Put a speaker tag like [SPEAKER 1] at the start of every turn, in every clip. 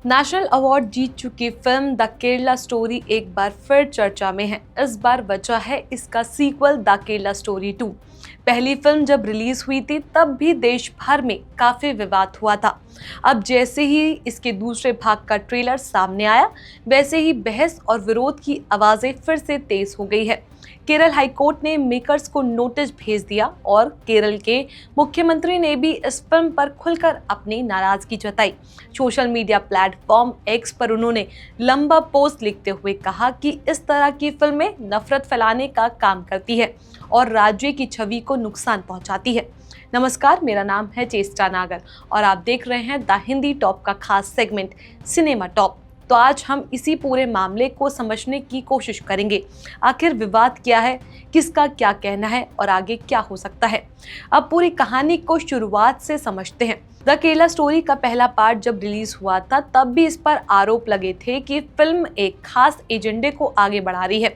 [SPEAKER 1] National award जीत चुकी film the Kerala story एक बार फिर चर्चा में है। इस बार वजह है इसका सीक्वल द केरला स्टोरी 2। पहली फिल्म जब रिलीज हुई थी तब भी देश भर में काफी विवाद हुआ था। अब जैसे ही इसके दूसरे भाग का ट्रेलर सामने आया, वैसे ही बहस और विरोध की आवाजें फिर से तेज हो गई है। केरल हाईकोर्ट ने मेकर्स को नोटिस भेज दिया और केरल के मुख्यमंत्री ने भी इस फिल्म पर खुलकर अपनी नाराजगी जताई। सोशल मीडिया प्लेटफॉर्म एक्स पर उन्होंने लंबा पोस्ट लिखते हुए कहा कि इस तरह की फिल्में नफरत फैलाने का काम करती है और राज्य की छवि को नुकसान पहुंचाती है। नमस्कार, मेरा नाम है चेष्टा नागर और आप देख रहे हैं द हिंदी टॉप का खास सेगमेंट सिनेमा टॉप। तो आज हम इसी पूरे मामले को समझने की कोशिश करेंगे। आखिर विवाद क्या है, किसका क्या कहना है और आगे क्या हो सकता है। अब पूरी कहानी को शुरुआत से समझते हैं। द केरला स्टोरी का पहला पार्ट जब रिलीज हुआ था तब भी इस पर आरोप लगे थे कि फिल्म एक खास एजेंडे को आगे बढ़ा रही है।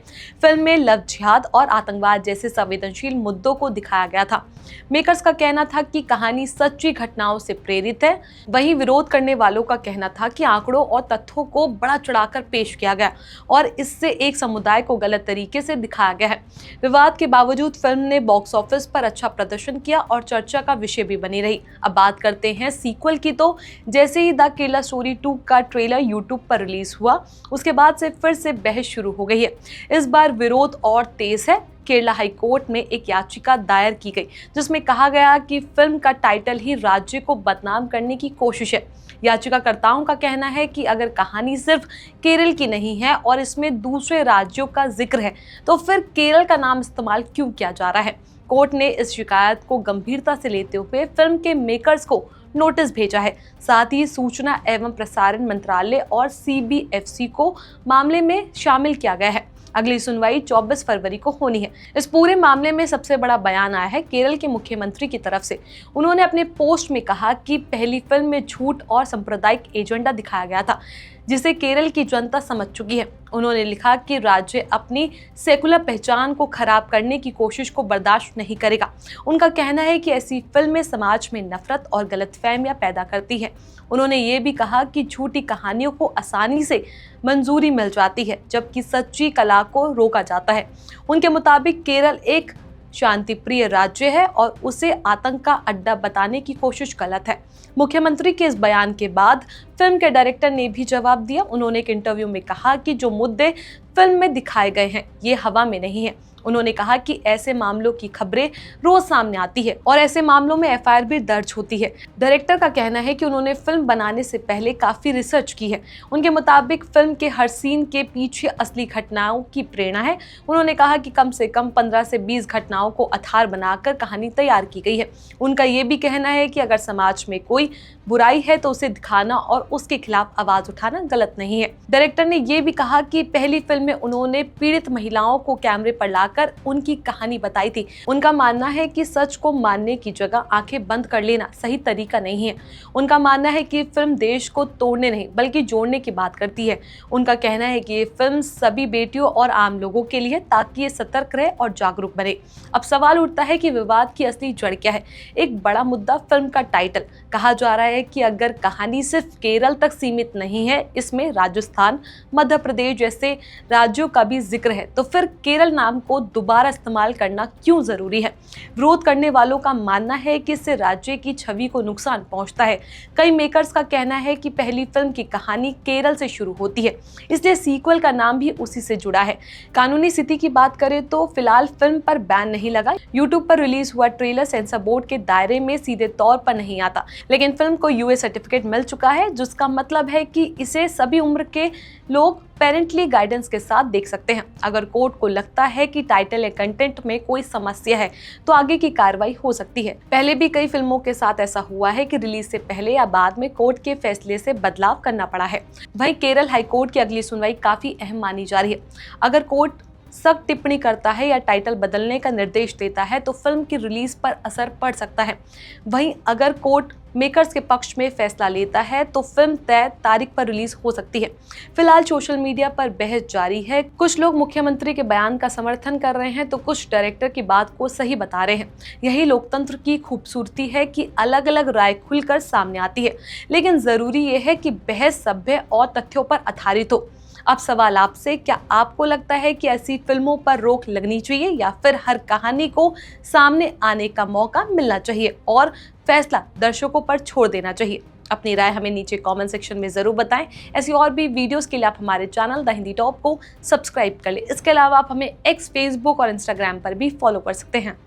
[SPEAKER 1] फिल्म में लव जिहाद और आतंकवाद जैसे संवेदनशील मुद्दों को दिखाया गया था। मेकर्स का कहना था कि कहानी सच्ची घटनाओं से प्रेरित है। वहीं विरोध करने वालों का कहना था कि आंकड़ों और तथ्यों को बड़ा चढ़ाकर पेश किया गया और इससे एक समुदाय को गलत तरीके से दिखाया गया है। विवाद के बावजूद फिल्म ने बॉक्स ऑफिस पर अच्छा प्रदर्शन किया और चर्चा का विषय भी बनी रही। अब बात करते हैं सीक्वल की। तो जैसे ही द केरला स्टोरी 2 का ट्रेलर यूट्यूब पर रिलीज हुआ, उसके बाद से फिर से बहस शुरू हो गई है। इस बार विरोध और तेज है। केरला हाईकोर्ट में एक याचिका दायर की गई जिसमें कहा गया कि फिल्म का टाइटल ही राज्य को बदनाम करने की कोशिश है। याचिकाकर्ताओं का कहना है कि अगर कहानी सिर्फ केरल की नहीं है और इसमें दूसरे राज्यों का जिक्र है, तो फिर केरल का नाम इस्तेमाल क्यों किया जा रहा है। कोर्ट ने इस शिकायत को गंभीरता से लेते हुए फिल्म के मेकर्स को नोटिस भेजा है। साथ ही सूचना एवं प्रसारण मंत्रालय और CBFC को मामले में शामिल किया गया है। अगली सुनवाई 24 फरवरी को होनी है। इस पूरे मामले में सबसे बड़ा बयान आया है केरल के मुख्यमंत्री की तरफ से। उन्होंने अपने पोस्ट में कहा कि पहली फिल्म में झूठ और सांप्रदायिक एजेंडा दिखाया गया था, जिसे केरल की जनता समझ चुकी है। उन्होंने लिखा कि राज्य अपनी सेकुलर पहचान को खराब करने की कोशिश को बर्दाश्त नहीं करेगा। उनका कहना है कि ऐसी फिल्में समाज में नफरत और गलतफहमियां पैदा करती हैं। उन्होंने ये भी कहा कि झूठी कहानियों को आसानी से मंजूरी मिल जाती है, जबकि सच्ची कला को रोका जाता है। उनके मुताबिक केरल एक शांतिप्रिय राज्य है और उसे आतंक का अड्डा बताने की कोशिश गलत है। मुख्यमंत्री के इस बयान के बाद फिल्म के डायरेक्टर ने भी जवाब दिया। उन्होंने एक इंटरव्यू में कहा कि जो मुद्दे फिल्म में दिखाए गए हैं ये हवा में नहीं है। उन्होंने कहा कि ऐसे मामलों की खबरें रोज सामने आती है और ऐसे मामलों में FIR भी दर्ज होती है। डायरेक्टर का कहना है कि उन्होंने फिल्म बनाने से पहले काफी रिसर्च की है। उनके मुताबिक फिल्म के हर सीन के पीछे असली घटनाओं की प्रेरणा है। उन्होंने कहा कि कम से कम 15 से 20 घटनाओं को आधार बनाकर कहानी तैयार की गई है। उनका ये भी कहना है कि अगर समाज में कोई बुराई है तो उसे दिखाना और उसके खिलाफ आवाज उठाना गलत नहीं है। डायरेक्टर ने ये भी कहा कि पहली फिल्म में उन्होंने पीड़ित महिलाओं को कैमरे पर लाकर उनकी कहानी बताई थी। उनका मानना है कि सच को मानने की जगह आंखें बंद कर लेना सही तरीका नहीं है। उनका मानना है कि फिल्म देश को तोड़ने नहीं बल्कि जोड़ने की बात करती है। उनका कहना है कि ये फिल्म सभी बेटियों और आम लोगों के लिए, ताकि ये सतर्क रहे और जागरूक बने। अब सवाल उठता है कि विवाद की असली जड़ क्या है। एक बड़ा मुद्दा फिल्म का टाइटल। कहा जा रहा है कि अगर कहानी सिर्फ केरल तक सीमित नहीं है, इसमें राजस्थान, मध्य प्रदेश जैसे राज्यों का भी जिक्र है, तो फिर केरल नाम को दोबारा इस्तेमाल करना क्यों जरूरी है। विरोध करने वालों का मानना है कि इससे राज्य की छवि को नुकसान पहुंचता है। कई मेकर्स का कहना है कि पहली फिल्म की कहानी केरल से शुरू होती है, इसलिए सीक्वल का नाम भी उसी से जुड़ा है। कानूनी स्थिति की बात करें तो फिलहाल फिल्म पर बैन नहीं लगा। यूट्यूब पर रिलीज हुआ ट्रेलर सेंसर बोर्ड के दायरे में सीधे तौर पर नहीं आता, लेकिन फिल्म को US सर्टिफिकेट मिल चुका है, जिसका मतलब है कि इसे सभी उम्र के लोग पेरेंटली गाइडेंस के साथ देख सकते हैं। अगर कोर्ट को लगता है कि टाइटल या कंटेंट में कोई समस्या है तो आगे की कार्रवाई हो सकती है। पहले भी कई फिल्मों के साथ ऐसा हुआ है कि रिलीज से पहले या बाद में कोर्ट के फैसले से बदलाव करना पड़ा है। वहीं केरल हाईकोर्ट की अगली सुनवाई काफी अहम मानी जा रही है। अगर कोर्ट सख्त टिप्पणी करता है या टाइटल बदलने का निर्देश देता है तो फिल्म की रिलीज पर असर पड़ सकता है। वहीं अगर कोर्ट मेकर्स के पक्ष में फैसला लेता है तो फिल्म तय तारीख पर रिलीज हो सकती है। फिलहाल सोशल मीडिया पर बहस जारी है। कुछ लोग मुख्यमंत्री के बयान का समर्थन कर रहे हैं तो कुछ डायरेक्टर की बात को सही बता रहे हैं। यही लोकतंत्र की खूबसूरती है कि अलग अलग राय खुलकर सामने आती है, लेकिन जरूरी यह है कि बहस सभ्य और तथ्यों पर आधारित हो। अब सवाल आपसे, क्या आपको लगता है कि ऐसी फिल्मों पर रोक लगनी चाहिए या फिर हर कहानी को सामने आने का मौका मिलना चाहिए और फैसला दर्शकों पर छोड़ देना चाहिए? अपनी राय हमें नीचे कमेंट सेक्शन में जरूर बताएं। ऐसी और भी वीडियोस के लिए आप हमारे चैनल द हिंदी टॉप को सब्सक्राइब कर लें। इसके अलावा आप हमें एक्स, फेसबुक और इंस्टाग्राम पर भी फॉलो कर सकते हैं।